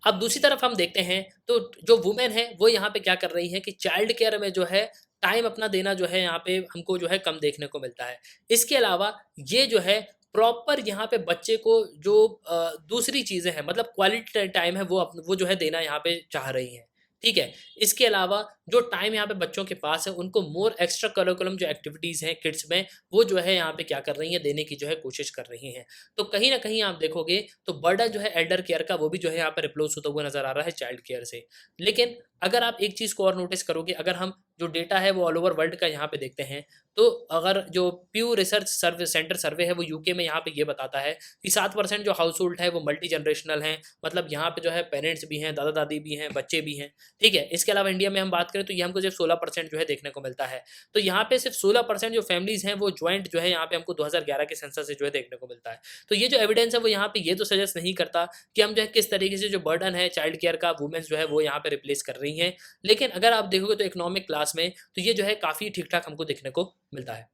Speaker 1: अब दूसरी तरफ हम देखते हैं तो जो वुमेन है वो यहाँ पे क्या कर रही है कि चाइल्ड केयर में जो है टाइम अपना देना जो है यहाँ पे हमको जो है कम देखने को मिलता है। इसके अलावा ये जो है प्रॉपर यहाँ पे बच्चे को जो दूसरी चीज़ें हैं, मतलब क्वालिटी टाइम है, वो जो है देना यहाँ पे चाह रही हैं। ठीक है। इसके अलावा जो टाइम यहाँ पे बच्चों के पास है उनको मोर एक्स्ट्रा करिकुलम जो एक्टिविटीज़ हैं किड्स में, वो जो है यहाँ पे क्या कर रही हैं, देने की जो है कोशिश कर रही हैं। तो कहीं ना कहीं आप देखोगे तो बर्डन जो है एल्डर केयर का वो भी जो है यहाँ पर रिप्लेस होता हुआ नजर आ रहा है चाइल्ड केयर से। लेकिन अगर आप एक चीज़ को और नोटिस करोगे, अगर हम जो डेटा है वो ऑल ओवर वर्ल्ड का यहाँ पे देखते हैं, तो अगर जो प्यू रिसर्च सर्वे सेंटर सर्वे है वो यूके में यहाँ पे ये बताता है कि 7% जो हाउस होल्ड है वो मल्टी जनरेशनल हैं, मतलब यहाँ पे जो है पेरेंट्स भी हैं, दादा दादी भी हैं, बच्चे भी हैं। ठीक है। इसके अलावा इंडिया में हम बात करें तो ये हमको सिर्फ 16% जो है देखने को मिलता है। तो यहाँ पे सिर्फ 16% जो फैमिलीज हैं वो ज्वाइंट जो है यहाँ पे हमको 2011 के सेंसस से जो है देखने को मिलता है। तो ये जो एविडेंस है वो यहाँ पे ये तो सजेस्ट नहीं करता कि हम जो है किस तरीके से जो बर्डन है चाइल्ड केयर का वुमेन्स जो है वो यहाँ पे रिप्लेस कर रही हैं। लेकिन अगर आप देखोगे तो इकोनॉमिक क्लास में तो ये जो है काफ़ी ठीक ठाक हमको देखने को मिलता है।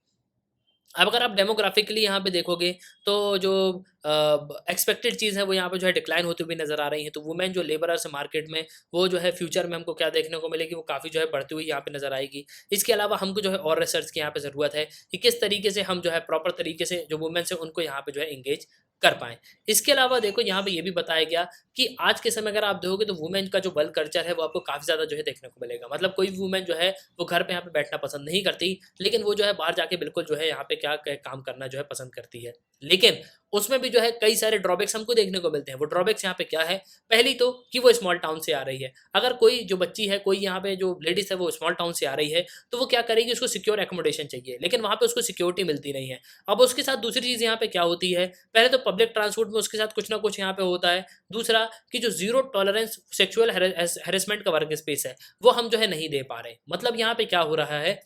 Speaker 1: अब अगर आप डेमोग्राफिकली यहाँ पे देखोगे तो जो एक्सपेक्टेड चीज़ है वो यहाँ पे जो है डिक्लाइन होती हुई नजर आ रही है। तो वुमेन जो लेबरर्स मार्केट में, वो जो है फ्यूचर में हमको क्या देखने को मिलेगी, वो काफ़ी जो है बढ़ती हुई यहाँ पे नजर आएगी। इसके अलावा हमको जो है और रिसर्च की यहाँ पे ज़रूरत है कि किस तरीके से हम जो है प्रॉपर तरीके से जो वुमेन्स है उनको यहाँ पे जो है इंगेज कर पाएँ। इसके अलावा देखो यहाँ पे ये भी बताया गया कि आज के समय अगर आप देखोगे तो वुमेन का जो वर्क कल्चर है वो आपको काफ़ी ज़्यादा जो है देखने को मिलेगा। मतलब कोई भी वुमेन जो है वो घर पे यहाँ पे बैठना पसंद नहीं करती, लेकिन वो जो है बाहर जाके बिल्कुल जो है यहाँ पे क्या काम करना जो है पसंद करती है। लेकिन उसमें भी जो है कई सारे ड्रॉबैक्स हमको देखने को मिलते हैं। वो ड्रॉबैक्स यहाँ पे क्या है, पहली तो कि वो स्मॉल टाउन से आ रही है। अगर कोई जो बच्ची है, कोई यहाँ पे जो लेडीज़ है वो स्मॉल टाउन से आ रही है, तो वो क्या करेगी, उसको सिक्योर एकोमोडेशन चाहिए, लेकिन वहाँ पे उसको सिक्योरिटी मिलती नहीं है। अब उसके साथ दूसरी चीज़ यहाँ पे क्या होती है, पहले तो पब्लिक ट्रांसपोर्ट में उसके साथ कुछ ना कुछ यहाँ पे होता है। दूसरा कि जो जीरो टॉलरेंस सेक्सुअल हेरेसमेंट का वर्क स्पेस है वो हम जो है नहीं दे पा रहे। मतलब यहाँ पे क्या हो रहा है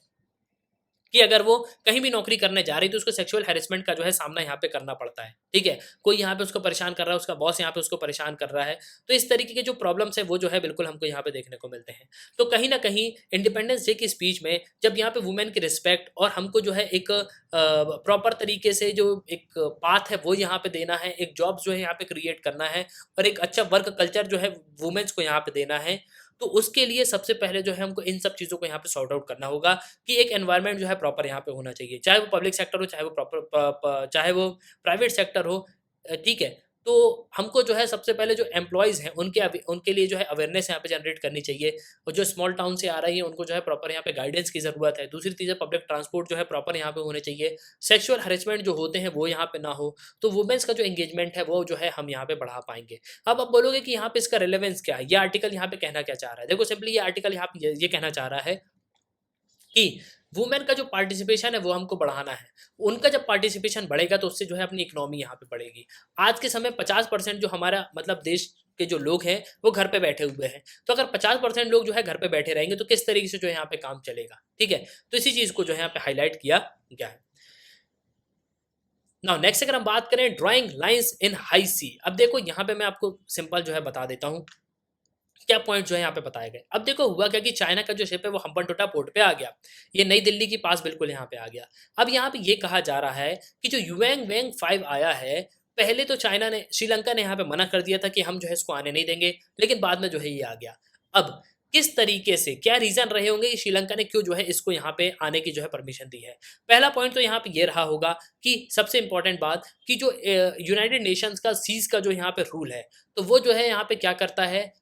Speaker 1: कि अगर वो कहीं भी नौकरी करने जा रही तो उसको सेक्सुअल हैरेसमेंट का जो है सामना यहाँ पे करना पड़ता है। ठीक है। कोई यहाँ पे उसको परेशान कर रहा है, उसका बॉस यहाँ पे उसको परेशान कर रहा है। तो इस तरीके के जो प्रॉब्लम्स है वो जो है बिल्कुल हमको यहाँ पे देखने को मिलते हैं। तो कहीं ना कहीं इंडिपेंडेंस डे की स्पीच में जब यहाँ पे वुमेन की रिस्पेक्ट और हमको जो है एक प्रॉपर तरीके से जो एक पाथ है वो यहाँ पे देना है, एक जॉब जो है यहाँ पे क्रिएट करना है, और एक अच्छा वर्क कल्चर जो है वुमेन्स को यहाँ पे देना है, तो उसके लिए सबसे पहले जो है हमको इन सब चीज़ों को यहाँ पे सॉर्ट आउट करना होगा कि एक एनवायरनमेंट जो है प्रॉपर यहाँ पे होना चाहिए, चाहे वो पब्लिक सेक्टर हो, चाहे वो चाहे वो प्राइवेट सेक्टर हो। ठीक है। तो हमको जो है सबसे पहले जो एम्प्लॉयज़ हैं उनके लिए जो है अवेयरनेस यहाँ पे जनरेट करनी चाहिए, और जो स्मॉल टाउन से आ रही है उनको जो है प्रॉपर यहाँ पे गाइडेंस की ज़रूरत है। दूसरी चीज़ है पब्लिक ट्रांसपोर्ट जो है प्रॉपर यहाँ पे होने चाहिए। सेक्सुअल हरेसमेंट जो होते हैं वो यहाँ पे ना हो, तो वुमेन्स का जो एंगेजमेंट है वो जो है हम यहाँ पे बढ़ा पाएंगे। अब आप बोलोगे कि यहाँ पे इसका रिलेवेंस क्या है, ये आर्टिकल यहाँ पे कहना क्या चाह रहा है। देखो सिंपली ये आर्टिकल यहाँ पे ये कहना चाह रहा है कि वुमेन का जो पार्टिसिपेशन है वो हमको बढ़ाना है। उनका जब पार्टिसिपेशन बढ़ेगा तो उससे जो है अपनी इकोनॉमी यहाँ पे बढ़ेगी। आज के समय 50% जो हमारा मतलब देश के जो लोग हैं वो घर पे बैठे हुए हैं। तो अगर 50% लोग जो है घर पे बैठे रहेंगे तो किस तरीके से जो है यहाँ पे काम चलेगा, ठीक है? तो इसी चीज़ को जो है यहाँ पे हाईलाइट किया गया है। नाउ नेक्स्ट अगर हम बात करें ड्राइंग लाइंस इन हाई सी। अब देखो यहाँ पे मैं आपको सिंपल जो है बता देता हूँ क्या पॉइंट जो है यहाँ पे बताए गए। अब देखो हुआ क्या कि चाइना का जो शिप है वो हम्बनटोटा पोर्ट पे आ गया। ये नई दिल्ली के पास बिल्कुल यहाँ पे आ गया। अब यहाँ पे ये कहा जा रहा है कि जो युएंग वेंग 5 आया है, पहले तो चाइना ने श्रीलंका ने यहाँ पे मना कर दिया था कि हम जो है इसको आने नहीं देंगे, लेकिन बाद में जो है ये आ गया। अब किस तरीके से क्या रीजन रहे होंगे कि श्रीलंका ने क्यों जो है इसको यहाँ पे आने की जो है परमिशन दी है। पहला पॉइंट तो यहाँ पे ये रहा होगा कि सबसे इंपॉर्टेंट बात कि जो यूनाइटेड नेशंस का सीज का जो यहाँ पे रूल है, तो वो जो है यहाँ पे क्या करता है,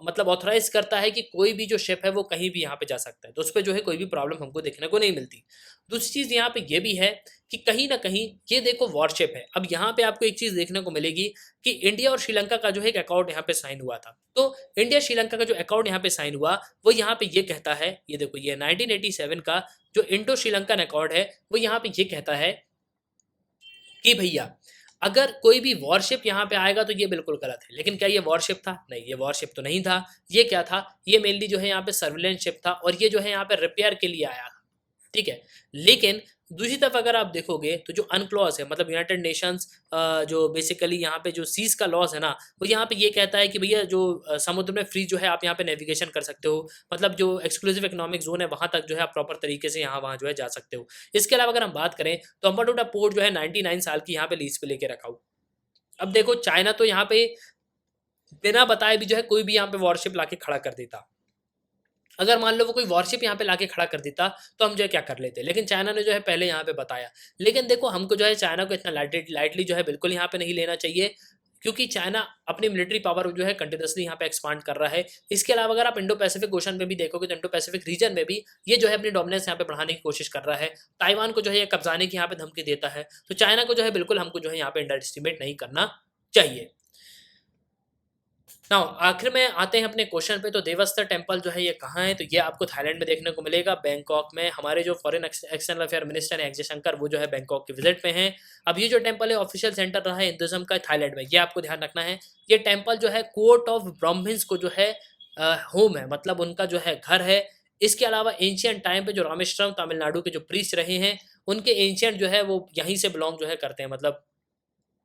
Speaker 1: मतलब ऑथराइज करता है कि कोई भी जो शिप है वो कहीं भी यहाँ पे जा सकता है, तो उस पर जो है कोई भी प्रॉब्लम हमको देखने को नहीं मिलती। दूसरी चीज़ यहाँ पे ये भी है कि कहीं ना कहीं ये देखो वॉरशिप है। अब यहाँ पे आपको एक चीज़ देखने को मिलेगी कि इंडिया और श्रीलंका का जो है एक अकाउंट यहाँ पे साइन हुआ था। तो इंडिया श्रीलंका का जो अकाउंट यहाँ पे साइन हुआ वो यहाँ पे ये कहता है, ये देखो ये 1987 का जो इंडो श्रीलंकन अकाउंट है वो यहाँ पे ये कहता है कि भैया अगर कोई भी वॉरशिप यहाँ पे आएगा तो ये बिल्कुल गलत है। लेकिन क्या ये वॉरशिप था? नहीं, ये वॉरशिप तो नहीं था। ये क्या था? ये मेनली जो है यहाँ पे सर्विलेंस शिप था और ये जो है यहाँ पे रिपेयर के लिए आया था, ठीक है। लेकिन दूसरी तरफ अगर आप देखोगे तो जो अनक्लॉज है, मतलब यूनाइटेड नेशंस जो बेसिकली यहाँ पे जो सीज का लॉज है ना, वो यहाँ पे ये कहता है कि भैया जो समुद्र में फ्री जो है आप यहाँ पे नेविगेशन कर सकते हो, मतलब जो एक्सक्लूसिव इकोनॉमिक जोन है वहां तक जो है आप प्रॉपर तरीके से यहाँ वहां जो है जा सकते हो। इसके अलावा अगर हम बात करें तो हम्बनटोटा पोर्ट जो है 99 साल की यहाँ पे लीज पे लेके रखा हो। अब देखो चाइना तो यहाँ पे बिना बताए भी जो है कोई भी यहाँ पे वॉरशिप लाके खड़ा कर देता। अगर मान लो वो कोई वॉरशिप यहाँ पे लाके खड़ा कर देता तो हम जो है क्या कर लेते, लेकिन चाइना ने जो है पहले यहाँ पे बताया। लेकिन देखो हमको जो है चाइना को इतना लाइटली जो है बिल्कुल यहाँ पे नहीं लेना चाहिए, क्योंकि चाइना अपनी मिलिट्री पावर जो है कंटिन्यूसली यहाँ पे एक्सपांड कर रहा है। इसके अलावा अगर आप इंडो पैसिफिक ओशन में भी देखोगे तो इंडो पैसिफिक रीजन में भी ये जो है अपनी डोमिनेंस यहाँ पे बढ़ाने की कोशिश कर रहा है। ताइवान को जो है ये कब्जाने की यहाँ पे धमकी देता है। तो चाइना को जो है बिल्कुल हमको जो है यहाँ पे अंडर एस्टिमेट नहीं करना चाहिए। नाउ आखिर में आते हैं अपने क्वेश्चन पे। तो देवस्थर टेम्पल जो है ये कहाँ है? तो ये आपको थाईलैंड में देखने को मिलेगा, बैंकॉक में। हमारे जो फॉरेन एक्सटर्नल अफेयर मिनिस्टर है अजय शंकर, वो जो है बैंकॉक के विजिट पे हैं। अब ये जो टेम्पल है ऑफिशियल सेंटर रहा है हिंदुज्म का थाईलैंड में, ये आपको ध्यान रखना है। ये टेम्पल जो है कोर्ट ऑफ ब्राह्मण्स को जो है होम है, मतलब उनका जो है घर है। इसके अलावा एंशियंट टाइम पे जो रामेश्वरम तमिलनाडु के जो प्रीस्ट रहे हैं उनके एंशियंट जो है वो यहीं से बिलोंग जो है करते हैं, मतलब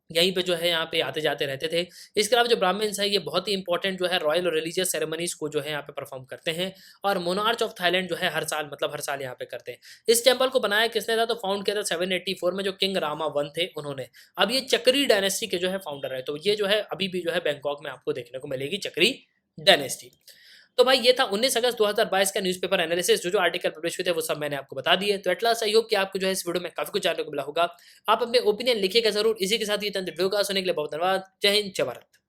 Speaker 1: यहीं पे जो है यहाँ पे आते जाते रहते थे। इसके अलावा जो ब्राह्मण्स हैं ये बहुत ही इंपॉर्टेंट जो है रॉयल और रिलीजियस सेरेमनीज को जो है यहाँ पे परफॉर्म करते हैं। और मोनार्च ऑफ थाईलैंड जो है हर साल, मतलब हर साल यहाँ पे करते हैं। इस टेम्पल को बनाया किसने था? तो फाउंड किया था 784 में जो किंग रामा वन थे उन्होंने। अब ये चक्री डायनेस्टी के जो है फाउंडर है, तो ये जो है अभी भी जो है बैंकॉक में आपको देखने को मिलेगी चक्री डायनेस्टी। तो भाई ये था 19 अगस्त 2022 का न्यूज़पेपर एनालिसिस। जो आर्टिकल पब्लिश हुए थे वो सब मैंने आपको बता दिए। तो एट लास्ट आई होप कि आपको जो है इस वीडियो में काफी कुछ जानने को मिला होगा। आप अपने ओपिनियन लिखिएगा जरूर। इसी के साथ ये वीडियो का सुनने के लिए बहुत धन्यवाद। जय हिंद, जय भारत।